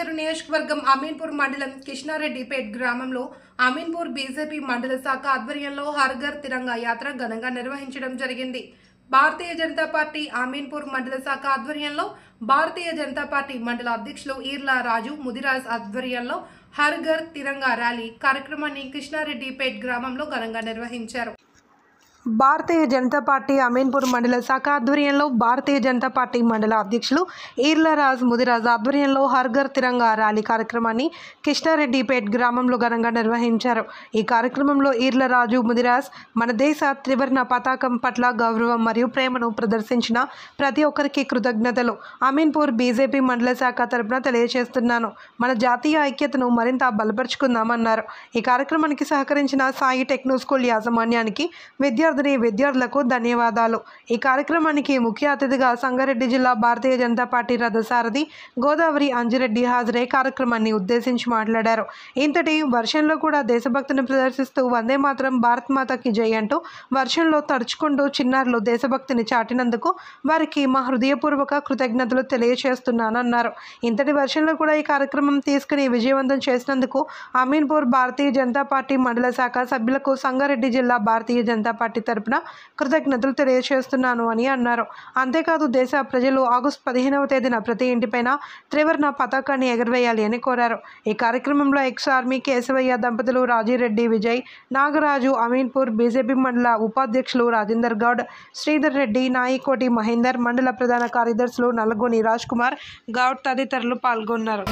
పటాన్చెరు నియోజకవర్గం అమీన్పూర్ మండలం కృష్ణారెడ్డిపేట్ గ్రామంలో అమీన్పూర్ బీజేపీ మండల శాఖ ఆధ్వర్యంలో హర్ ఘర్ తిరంగా యాత్ర ఘనంగా నిర్వహించడం జరిగింది. భారతీయ జనతా పార్టీ అమీన్పూర్ మండల శాఖ ఆధ్వర్యంలో భారతీయ జనతా పార్టీ మండల అధ్యక్షులు ఈర్ల రాజు ముదిరాజ్ ఆధ్వర్యంలో హర్ ఘర్ తిరంగా ర్యాలీ కార్యక్రమాన్ని కృష్ణారెడ్డిపేట్ గ్రామంలో ఘనంగా నిర్వహించారు. భారతీయ జనతా పార్టీ అమీన్పూర్ మండల శాఖ ఆధ్వర్యంలో భారతీయ జనతా పార్టీ మండల అధ్యక్షులు ఈర్లరాజ్ ముదిరాజ్ ఆధ్వర్యంలో హర్ ఘర్ తిరంగా ర్యాలీ కార్యక్రమాన్ని కృష్ణారెడ్డిపేట్ గ్రామంలో ఘనంగా నిర్వహించారు. ఈ కార్యక్రమంలో ఈర్లరాజు ముదిరాజ్ మన దేశ త్రివర్ణ పతాకం పట్ల గౌరవం మరియు ప్రేమను ప్రదర్శించిన ప్రతి ఒక్కరికి కృతజ్ఞతలు అమీన్పూర్ బీజేపీ మండల శాఖ తరపున తెలియజేస్తున్నాను. మన జాతీయ ఐక్యతను మరింత బలపరుచుకుందామన్నారు. ఈ కార్యక్రమానికి సహకరించిన సాయి టెక్నో స్కూల్ యాజమాన్యానికి విద్యార్థులకు ధన్యవాదాలు. ఈ కార్యక్రమానికి ముఖ్య అతిథిగా సంగారెడ్డి జిల్లా భారతీయ జనతా పార్టీ రథసారథి గోదావరి అంజిరెడ్డి హాజరై కార్యక్రమాన్ని ఉద్దేశించి మాట్లాడారు. ఇంతటి వర్షంలో కూడా దేశభక్తిని ప్రదర్శిస్తూ వందే మాత్రం భారత్ మాతకి జై అంటూ వర్షంలో తడుచుకుంటూ చిన్నారులు దేశభక్తిని చాటినందుకు వారికి మా హృదయపూర్వక కృతజ్ఞతలు తెలియజేస్తున్నానన్నారు. ఇంతటి వర్షంలో కూడా ఈ కార్యక్రమం తీసుకుని విజయవంతం చేసినందుకు అమీన్పూర్ భారతీయ జనతా పార్టీ మండల శాఖ సభ్యులకు సంగారెడ్డి జిల్లా భారతీయ జనతా పార్టీ తరపున కృతజ్ఞతలు తెలియజేస్తున్నాను అని అన్నారు. అంతేకాదు దేశ ప్రజలు ఆగస్టు 15వ తేదీన ప్రతి ఇంటిపైన త్రివర్ణ పతాకాన్ని ఎగరవేయాలి అని కోరారు. ఈ కార్యక్రమంలో ఎక్స్ ఆర్మీ కేశవయ్య దంపతులు, రాజిరెడ్డి విజయ్, నాగరాజు, అమీన్పూర్ బీజేపీ మండల ఉపాధ్యక్షులు రాజేందర్ గౌడ్, శ్రీధర్ రెడ్డి, నాయికోటి మహేందర్, మండల ప్రధాన కార్యదర్శులు నల్లగోని రాజ్ కుమార్ గౌడ్ తదితరులు పాల్గొన్నారు.